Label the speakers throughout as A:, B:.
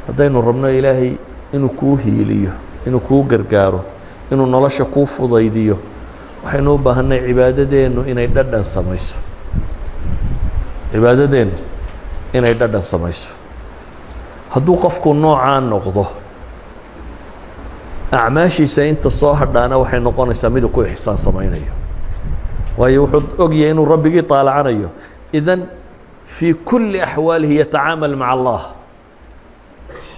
A: haddaynu rabno ilaahay inuu kuu hiiliyo inuu kuu gargaaro inuu nolosha kuu fudaydiyo waxaynu u baahanay cibaadadeennu inay dhadhan samayso cibaadadeennu inay dhadhan samayso hadduu qofku noocaa noqdo acmaashiisa inta soo hadhaana waxay noqonaysaa miduu ku ixsaan samaynayo waayo wuxuu ogyahay inuu rabbigii taalacanayo idan fii kulli axwaalihi yatacaamal maca allah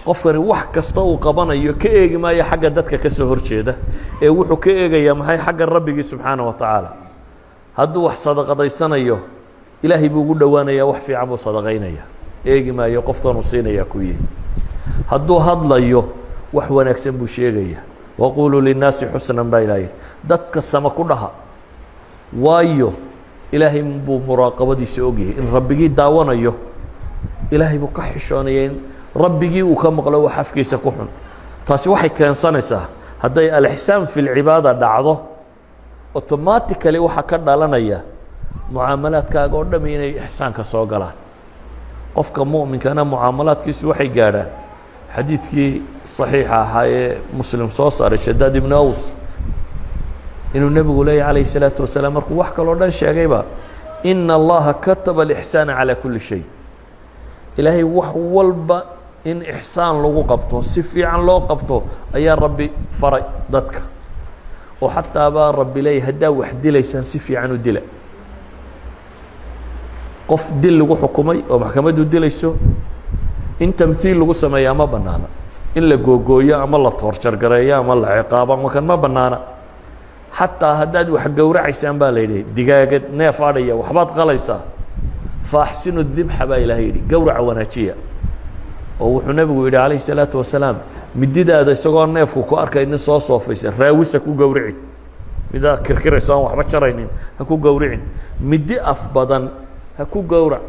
A: qofkani wax kasta uu qabanayo ka eegi maayo xagga dadka ka soo horjeeda ee wuxuu ka eegayaa maxay xagga rabbigii subxaana wa tacaala hadduu wax sadaqadaysanayo ilaahay buu ugu dhowaanayaa wax fiican buu sadaqaynaya eegi maayo qofkanuu siinayaa ku yihi hadduu hadlayo wax wanaagsan buu sheegaya waquluu linnaasi xusnan baa ilaahay dadka sama ku dhaha waayo ilaahay buu muraaqabadiisa ogyahay in rabbigii daawanayo ilaahay buu ka xishoonaya in rabbigii uu ka maqlo wax afkiisa ku xun taasi waxay keensanaysaa hadday alixsaan fi lcibaada dhacdo automatically waxaa ka dhalanaya mucaamalaadkaaga oo dhami inay ixsaanka soo galaan qofka mu'minkana mucaamalaadkiisu waxay gaadhaan xadiidkii صaxiixa ahaa ee muslim soo saaray shadaad ibnu aws inuu nebigu leeyahy calayه الsalaaةu wasalaam markuu wax kaloo dhan sheegayba ina allaha kataba alixsaana calى kuli shay ilaahay wax walba in ixsaan lagu qabto si fiican loo qabto ayaa rabbi faray dadka oo xataa baa rabbi leeyahy haddaa wax dilaysaan si fiican u dila qof dil lagu xukumay oo maxkamaddu dilayso in tamhiil lagu sameeyaa ma bannaana in la googooyo ama la toorjargareeyo ama la ciqaabo ama kan ma bannaana xataa haddaad wax gowracaysaan baa la yidhi digaagad neef adhaya waxbaad qalaysaa faaxsinu dibxa baa ilaahay yidhi gowraca wanaajiya oo wuxuu nebigu yidhi calayhi salaatu wasalaam mididaada isagoo neefku ku arkay nin soo soofaysa raawisa ku gowrici midaa kirkiraysa aan waxba jaraynin ha ku gowricin midi af badan ha ku gowrac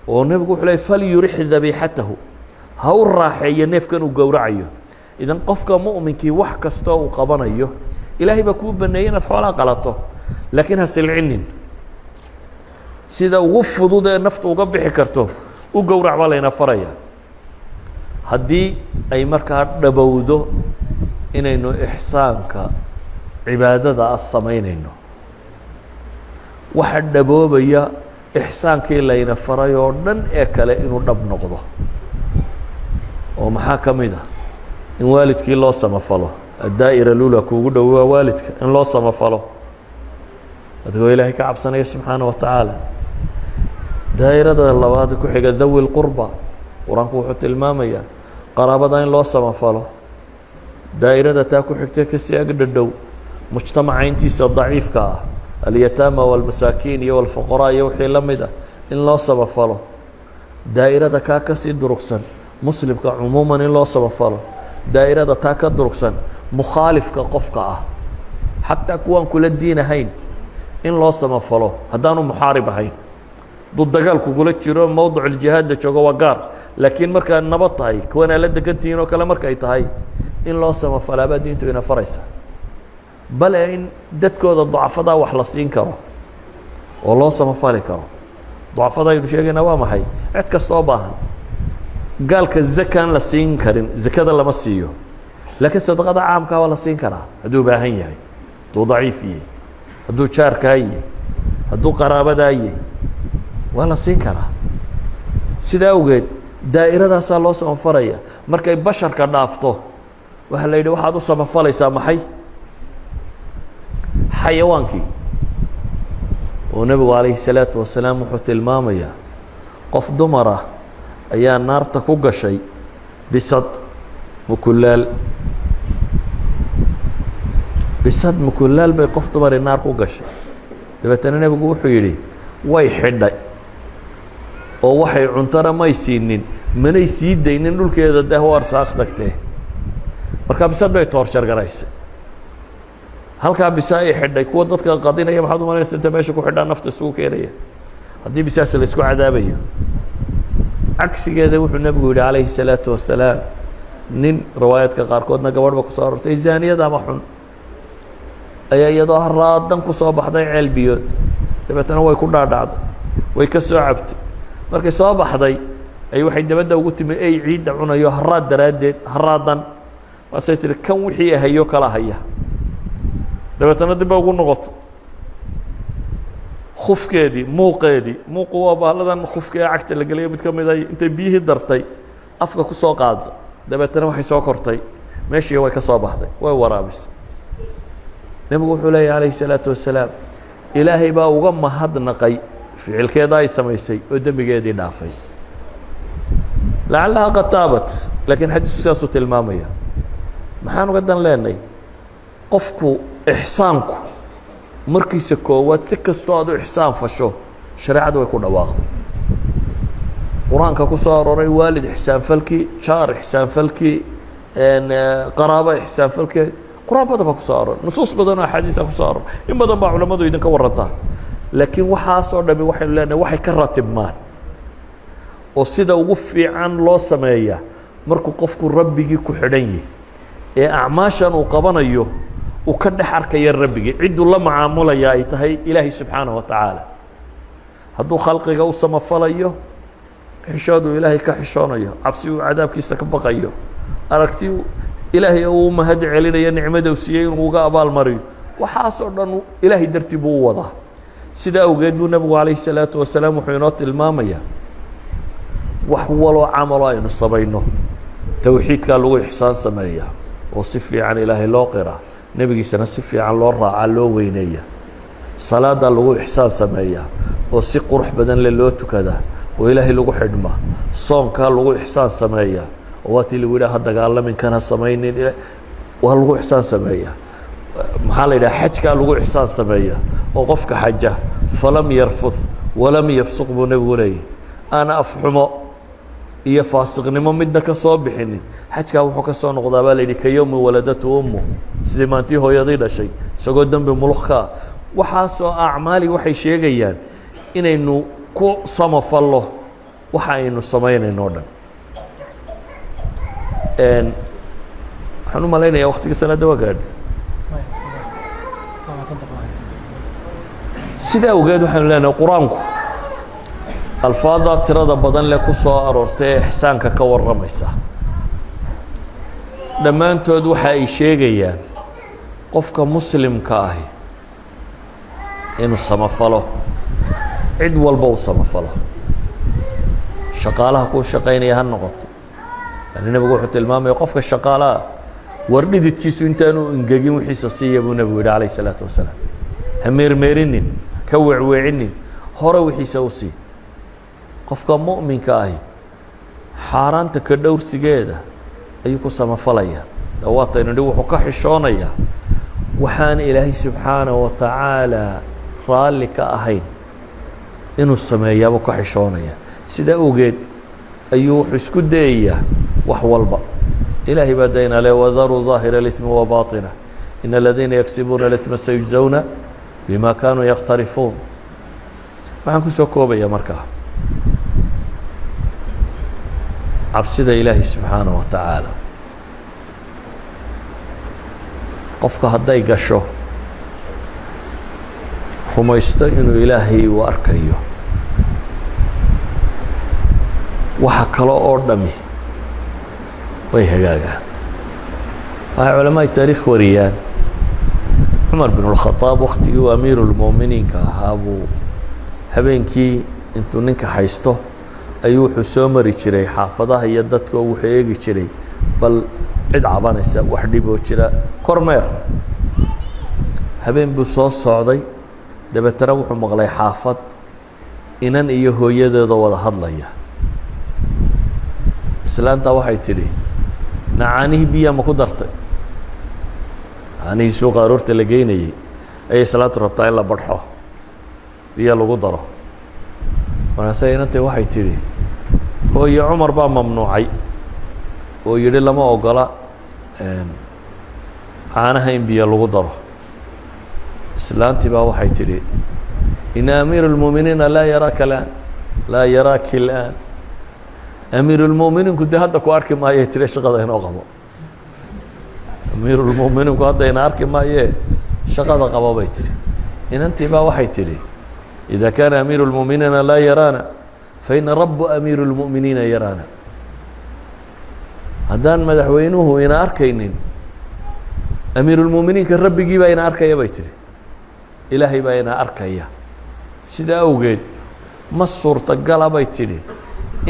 A: oo nebigu wuxuu leeyay falyurix dabiixatahu ha u raaxeeyo neefkan uu gowracayo idan qofka mu'minkii wax kastoo uu qabanayo ilaahay baa kuu baneeyey inaad xoolaa qalato laakiin ha silcinin sida ugu fudud ee nafta uga bixi karto u gowrac baa layna faraya haddii ay markaa dhabowdo inaynu ixsaanka cibaadada ah samaynayno waxa dhaboobaya ixsaankii layna faray oo dhan ee kale inuu dhab noqdo oo maxaa ka mid ah in waalidkii loo samafalo addaa'ira lula kuugu dhow waa waalidka in loo samafalo adigoo ilaahay ka cabsanaya subxaana wa tacaala daa'irada labaad ku xiga dawi lqurba qur-aanku wuxuu tilmaamayaa qaraabada in loo samafalo daa'irada taa ku xigta kasii agdhadhow mujtamaca intiisa daciifka ah alyataama walmasaakiin iyo walfuqaraa iyo wixii la mid ah in loo samafalo daa'irada kaa kasii durugsan muslimka cumuuman in loo samafalo daa'irada taa ka durugsan mukhaalifka qofka ah xataa kuwaan kula diin ahayn in loo samafalo haddaanu muxaarib ahayn hadduu dagaal kugula jiro mowdic uljihaad la joogo waa gaar laakiin markaa nabad tahay kuwanaa la degantihiin oo kale markay tahay in loo samafalaa baa diintu ina faraysa bale in dadkooda ducafadaa wax la siin karo oo loo samafali karo ducafada aynu sheegaynaa waa maxay cid kasta oo baahan gaalka zakaan la siin karin zakada lama siiyo laakiin sadaqada caamkaa waa la siin karaa hadduu baahan yahay hadduu daciif yahay hadduu jaarkaa yahay hadduu qaraabadaa yahay waa la siin karaa sidaa awgeed daa'iradaasa loo samafalaya markay basharka dhaafto waxaa la yidhi waxaad u samafalaysaa maxay xayawaankii oo nebigu calayhi الsalaatu wasalaam wuxuu tilmaamayaa qof dumar ah ayaa naarta ku gashay bisad mukulaal bisad mukulaal bay qof dumari naar ku gashay dabeetana nebigu wuxuu yidhi way xidhay oo waxay cuntana may siinin manay sii daynin dhulkeeda deh u arsaaq tagtee markaa bisad bay toorjargaraysay halkaa bisa ay xidhay kuwa dadka qadinaya maxaad umalanaysa inta meesha ku xidhaa nafta isugu keenaya haddii bisaas la isku cadaabayo cagsigeeda wuxuu nebigu yidhi calayhi الsalaatu wasalaam nin riwaayaadka qaarkoodna gabadhba kusoo arortay zaaniyad ama xun ayaa iyadoo haraadan kusoo baxday ceel biyood dabeetana way ku dhaadhacday way ka soo cabtay markay soo baxday أي waxay dabada ugu timi ay ciida cunayo haraad daraadeed haraadan waasay tiri kan wixii hayo kala haya dabeetana dib ugu noqoto khufkeedii muuqu waa bahladan khufkee cagta la galiyo mid ka mid ay intay biyihii dartay afka ku soo qaado dabeetana waxay soo kortay meeshii way ka soo baxday way waraabis nabigu wuxuu leeyahay alayhi salaatu wasalaam ilaahay baa uga mahadnaqay ficilkeeda ay samaysay oo dambigeedii dhaafay lacallaha qad taabat laakiin xadiisku sidaasuu tilmaamaya maxaan uga dan leenay qofku ixsaanku markiisa koowaad si kastoo aad u ixsaan fasho shareecadu way ku dhawaaqday qur-aanka ku soo aroray waalid ixsaan falkii jaar ixsaan falkii qaraabo ixsaan falkii quraan badan baa ku soo aroray nusuus badan oo axaadiisa ku soo aroray in badan baa culamadu idinka warantaa laakiin waxaasoo dhami waxaynu leenahay waxay ka ratibmaan oo sida ugu fiican loo sameeyaa markuu qofku rabbigii ku xidhan yahay ee acmaashan uu qabanayo uu ka dhex arkaya rabbigii cidduu la macaamulaya ay tahay ilaahay subxaanahu wa tacaala hadduu khalqiga u samafalayo xishooduu ilaahay ka xishoonayo cabsi uu cadaabkiisa ka baqayo aragti ilaahay uu mahad celinayo nicmada uu siiyey inuu uga abaalmariyo waxaasoo dhan ilaahay dartii buu u wadaa sida awgeed buu nabigu calayhi salaatu wasalaam wuxuu inoo tilmaamayaa wax waloo camalo aynu samayno towxiidkaa lagu ixsaan sameeya oo si fiican ilaahay loo qira nebigiisana si fiican loo raaca loo weyneeya salaadaa lagu ixsaan sameeya oo si qurux badan le loo tukada oo ilaahay lagu xidhma soonkaa lagu ixsaan sameeya oo waatii lagu yidhaha dagaalamin kana samaynin waa lagu ixsaan sameeya maxaa la yidhaha xajkaa lagu ixsaan sameeya oo qofka xaja falam yarfud walam yafsuq buu nebigu leeyahy aana afxumo iyo faasiqnimo midna ka soo bixinin xajkaa wuxuu ka soo noqdaa baa la yidhi ka yowmi waladatu ummu sidii maantii hooyadii dhashay isagoo dembi mulukkaa waxaasoo acmaali waxay sheegayaan inaynu ku samafallo waxa aynu samaynayno o dhan waxaan u malaynayaa waktigii salaadda waa gaadhay sidaa awgeed waxaynu leenahay qur-aanku alfaadaa tirada badan leh ku soo aroortay ee ixsaanka ka warramaysa dhammaantood waxa ay sheegayaan qofka muslimka ahi inuu samafalo cid walba uu samafalo shaqaalaha kuu shaqaynaya ha noqoto yani nebigu wuxuu tilmaamaya qofka shaqaalaha war dhididkiisu intaanu ingegin wixiisa siiya buu nebigu yidhi calayh isalaatu wasalaam ha meermeerinin ka weecweecinin hore wixiisa u sii qofka mu'minka ahi xaaraanta ka dhowrsigeeda ayuu ku samafalaya dawaataynu nidhi wuxuu ka xishoonayaa waxaan ilaahay subxaanahu wa tacaala raalli ka ahayn inuu sameeyaabuu ka xishoonaya sidaa awgeed ayuu wuxuu isku dayayaa wax walba ilaahay baa dayna le wadaruu ظaahira اlإثmi وbaطinah in aladiina yagsibuuna اlإثma sayujزawna bima kaanuu yaqtarifuun waxaan ku soo koobaya markaa cabsida ilaahay subxaanaه wa tacaala qofka hadday gasho rumaysto inuu ilaahay uu arkayo waxa kale oo dhami way hagaagaan waxay culamaai taariikh wariyaan cumar bin اlkhadaab waktigii uu amiiru lmu'miniinka ahaa buu habeenkii intuu ninka haysto ayuu wuxuu soo mari jiray xaafadaha iyo dadka oo wuxuu eegi jiray bal cid cabanaysa wax dhib oo jira kormeer habeen buu soo socday dabeetana wuxuu maqlay xaafad inan iyo hooyadeeda wada hadlaya islaantaa waxay tidhi nacaanihii biyaa ma ku dartay caanihii suuqa aroorta la geynayey ayay islaantu rabtaa in la badxo biyo lagu daro markaase inantay waxay tidhi hooye cumar baa mamnuucay oo yidhi lama ogola caanaha in biyo lagu daro islaantii baa waxay tidhi ina amiiru اlmuuminiina laa yaraaka laan laa yaraaki اlآan amiiru اlmuuminiinku dee hadda ku arki maayee tire shaqada inoo qabo amiiru اlmuuminiinku hadda ina arki maayee shaqada qabo bay tihi inantii baa waxay tidhi إida kaana amiiru اlmuuminiina laa yaraana فإن رب أمير المؤمنين يرانا haddaan madaxweynuhu ina arkaynin amiirulmu'miniinka rabbigii baa ina arkaya bay tihi ilaahay baa ina arkaya sidaa awgeed ma suurtagala bay tidhi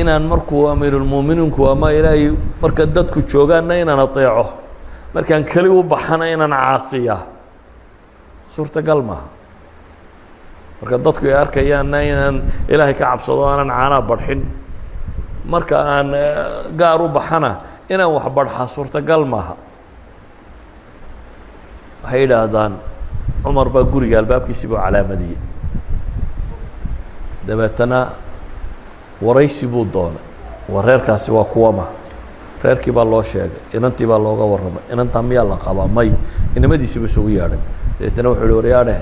A: inaan markuu amiirulmu'miniinku ama ilaahay marka dadku joogaanna inaan ateeco markaan keli u baxana inaan caasiya suurtagal maaha marka dadku ay arkayaanna inaan ilaahay ka cabsado aanan caanaa badxin marka aan gaar u baxana inaan wax badxa suurtagal maaha waxay yidhaahdaan cumar baa guriga albaabkiisii buu calaamadiyey dabeetana waraysi buu doonay waa reerkaasi waa kuwama reerkii baa loo sheegay inantii baa looga warramay inantaa miyaa la qabaa may inamadiisiiba isugu yeadhay dabeetana wuxuu uhi waryaadhe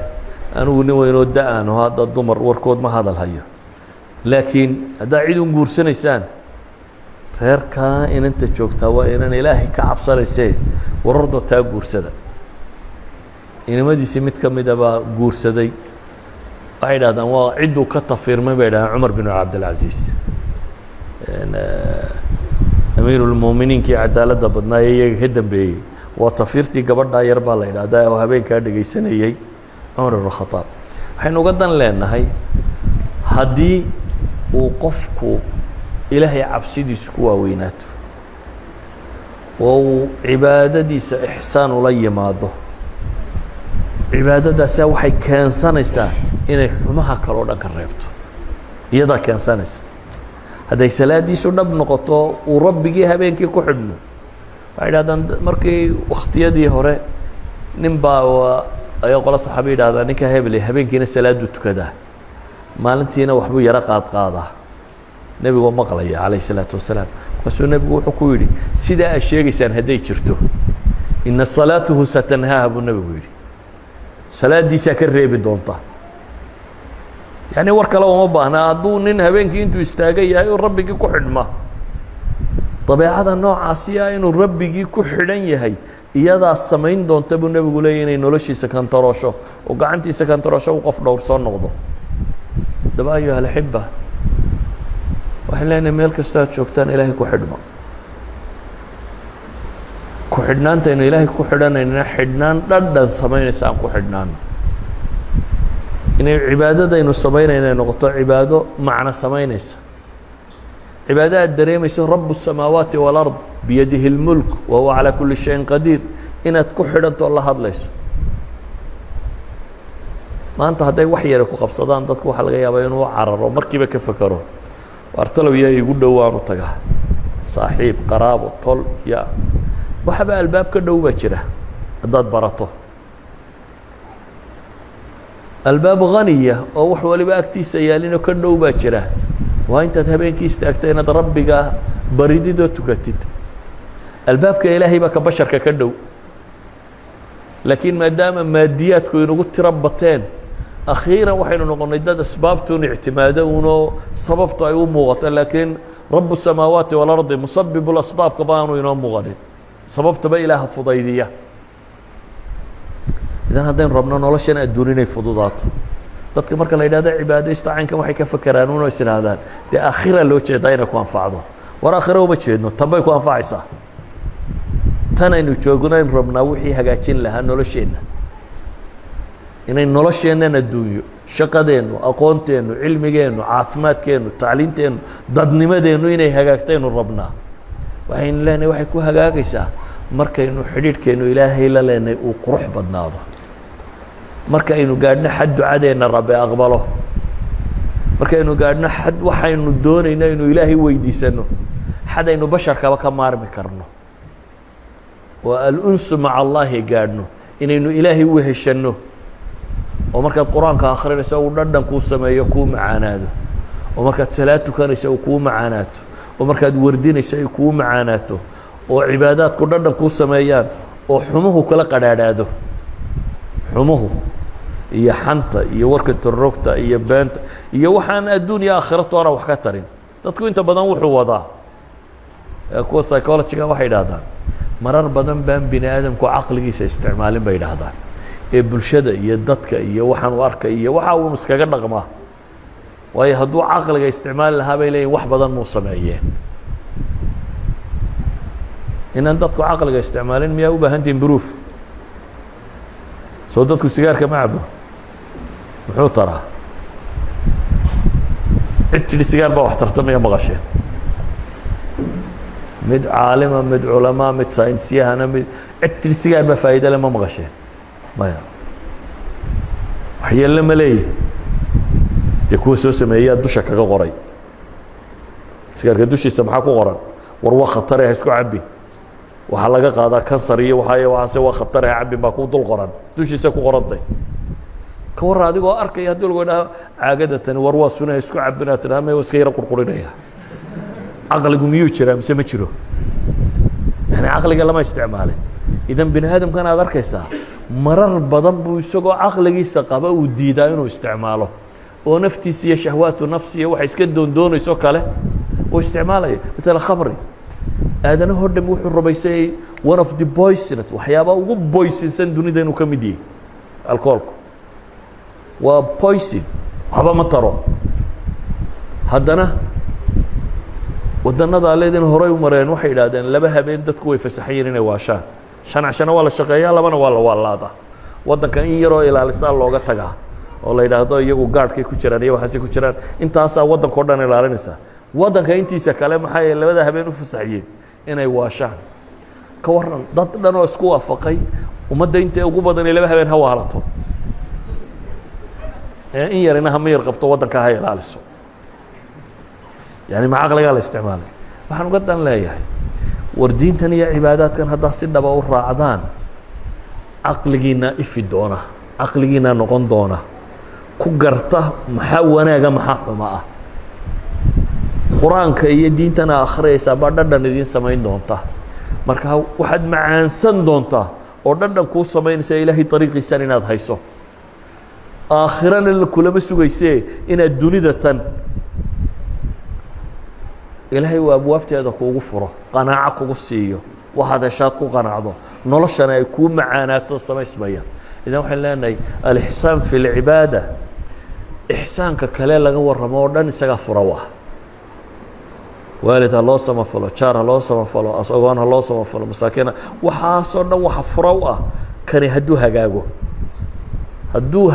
A: anigu nin weynoo da-aan oo hadda dumar warkood ma hadal hayo laakiin haddaa cid un guursanaysaan reerkaa inanta joogtaa waa inan ilaahay ka cabsanaysee warardoo taa guursada inamadiisii mid ka mida baa guursaday waxay idhahdaan waa cidduu ka tafiirmay bay idhahdaan cumar bin cabdilcaziiz amiirulmu'miniinkii cadaaladda badnaa ee iyaga ka dambeeyey waa tafiirtii gabadhaa yar baa la idhahdaa oo habeenkaa dhegaysanayey cumar ibn khataab waxaynu uga dan leenahay haddii uu qofku ilaahay cabsidiisu ku waaweynaato oo uu cibaadadiisa ixsaan ula yimaado cibaadadaasa waxay keensanaysaa inay xumaha kaloo dhan ka reebto iyadaa keensanaysa hadday salaadiisu dhab noqoto uu rabbigii habeenkii ku xidhmo waxay idhahdaan markii wakhtiyadii hore nin baa ayaa qola saxaaba yidhahdaa ninka hebele habeenkiina salaaduu tukadaa maalintiina waxbuu yaro qaadqaadaa nebigoo maqlaya calayh isalaatu wasalaam markaasuu nebigu wuxuu ku yidhi sidaa aad sheegaysaan hadday jirto ina salaatuhu satanhaaha buu nebigu yidhi salaaddiisaa ka reebi doonta yacni war kale uma baahna hadduu nin habeenkii intuu istaagan yahay oo rabbigii ku xidhma dabeecada noocaasi ah inuu rabbigii ku xidhan yahay iyadaa samayn doonta buu nebigu leeyahy inay noloshiisa kantaroosho oo gacantiisa kantaroosho u qof dhowr soo noqdo daba ayuha alaxiba waxaan leenahay meel kasta aad joogtaan ilaahay ku xidhmo ku xidhnaantaynu ilaahay ku xidhanaynana xidhnaan dhadhan samaynaysa aan ku xidhnaano inay cibaadadaynu samaynayna noqoto cibaado macno samaynaysa cibaado aad dareemayso rabu الsamaawaati wاlard biyadihi اlmulk wa huwa calaa kuli shayin qadiir inaad ku xidhantoo la hadlayso maanta hadday wax yara ku qabsadaan dadku waxaa laga yaabaa inuu cararo markiiba ka fekero artalow yaa igu dhowaanu tagaa saaxiib qaraabo tol ya waxaba albaab ka dhow baa jira haddaad barato albaab haniya oo wax waliba agtiisa yaalinoo ka dhow baa jira waa intaad habeenkii istaagta inaad rabbiga baridid oo tukatid albaabka ilaahay baa ka basharka ka dhow laakiin maadaama maadiyaadku inagu tiro bateen akhiiran waxaynu noqonnay dad asbaabtuun ictimaado unoo sababtu ay u muuqato laakiin rabu الsamaawaati walardi musabibu lasbaabka baanu inoo muuqanin sababtaba ilaaha fudaydiya idan haddaynu rabno noloshan adduun inay fududaato dadka marka la yidhahdo cibaadaysto caynkan waxay ka fakeraan unoo is idhaahdaan dee akhira loo jeedaa inay ku anfacdo war akhira uma jeedno tan bay ku anfacaysaa tan aynu joogno aynu rabnaa wixii hagaajin lahaa nolosheenna inay nolosheennan adduunyo shaqadeennu aqoonteennu cilmigeennu caafimaadkeennu tacliinteennu dadnimadeennu inay hagaagtaynu rabnaa waxaynu leenahay waxay ku hagaagaysaa markaynu xidhiidhkeennu ilaahay la leenahay uu qurux badnaado markaynu gaadhno xad ducadeenna rabbi aqbalo markaynu gaadhno xad waxaynu doonayno aynu ilaahay weydiisano xad aynu basharkaba ka maarmi karno oo alunsu maca allaahi gaadhno inaynu ilaahay u heshanno oo markaad qur-aanka akrinayso uu dhadhan kuu sameeyo kuu macaanaado oo markaad salaad tukanayso uu kuu macaanaato oo markaad wardinayso ay kuu macaanaato oo cibaadaadku dhadhan kuu sameeyaan oo xumuhu kala qadhaadhaado xumuhu iyo xanta iyo warka torrogta iyo beenta iyo waxaan adduun iyo aakhiratoona wax ka tarin dadku inta badan wuxuu wadaa kuwa psychologiga waxay idhahdaan marar badan baan bini aadamku caqligiisa isticmaalin bay idhaahdaan ee bulshada iyo dadka iyo waxaan u arkay iyo waxa uu iskaga dhaqmaa waayo hadduu caqliga isticmaali lahaa bay leeyihin wax badan muu sameeyeen inaan dadku caqliga isticmaalin miyaa u baahantihin proof soo dadku sigaarka ma cabo muxuu taraa cid tidhi sigaar baa wax tarta miya maqasheen mid caalima mid culamaa mid saynisyahana mid cid tidhi sigaar baa faa'iida le ma maqasheen maya waxyeelle ma leeyihi dee kuwa soo sameeyaa dusha kaga qoray sigaarka dushiisa maxaa ku qoran war waa khatare ha isku cabbin waxaa laga qaadaa kansar iyo waxaase waa khatare ha cabbin baa ku dul qoran dushiisa ku qorantay ka warra adigoo arkaya haddii lagu idhaha caagada tani war waa suna ha isku cabbin aad tidhaha may waa iska yaro qurqurinaya caqligu miyuu jiraa mise ma jiro yani caqliga lama isticmaalin idan bini aadamkan aad arkaysaa marar badan buu isagoo caqligiisa qaba uu diidaa inuu isticmaalo oo naftiisa iyo shahwaatu nafsi iyo waxa iska doondoonayso kale uu isticmaalaya matala khamri aadanahoo dhan wuxuu rumaysanyay one of the poisonous waxyaabaa ugu boysinsan dunida inuu ka mid yahay alcoholku waa poison waxba ma taro haddana waddanada aleedin horay u mareen waxay idhahdeen laba habeen dadku way fasaxayiin inay waashaan shanacshana waa la shaqeeyaa labana waa la waalaadaa waddanka in yaroo ilaalisaa looga tagaa oo la yidhaahdo iyagu gaadhkay ku jiraan iyo waxaasay ku jiraan intaasaa waddanka o dhan ilaalinaysaa waddanka intiisa kale maxay labada habeen u fasaxiyeen inay waashaan ka warran dad dhan oo isku waafaqay ummadda intay ugu badan ee laba habeen ha waalato in yarina ha miyar qabto waddanka ha ilaaliso yani ma caqligaa la isticmaalay waxaan uga dan leeyahay war diintan iyo cibaadaadkan haddaa si dhaba u raacdaan caqligiinaa ifi doona caqligiinaa noqon doona ku garta maxaa wanaaga maxaa xuma ah qur-aanka iyo diintana akhriyaysaa baa dhadhan idiin samayn doonta marka waxaad macaansan doontaa oo dhadhan kuu samaynaysa ilaahay dariiqiisan inaad hayso aakhirana kulama sugaysee inaad dunida tan ilaahay uu abwaabteeda kuugu furo qanaaco kugu siiyo waxaad heshaad ku qanacdo noloshana ay kuu macaanaato samaysmaya idan waxaan leenahay alixsaan fi lcibaada ixsaanka kale laga warramo oo dhan isagaa fura u ah waalid ha loo samafalo jaar ha loo samafalo asagoon ha loo samafalo masaakiina waxaasoo dhan waxa fura u ah kani hadduu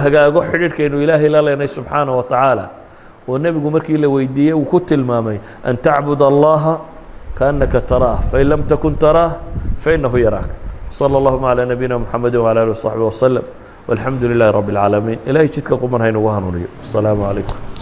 A: hagaago xidhiidhkaynu ilaahay la leenay subxaanaه wa tacaala oo nebigu markii la weydiiyey uu ku tilmaamay an tacbud allaha kaannaka taraah fain lam takun taraah fainahu yaraak salى اllahuma calى nabiyina mxamedi wعalى alih وصaxbi waslm walxamdu lilahi rabi اlcaalamiin ilahay jidka quman haynugu hanuuniyo asalaamu calaykum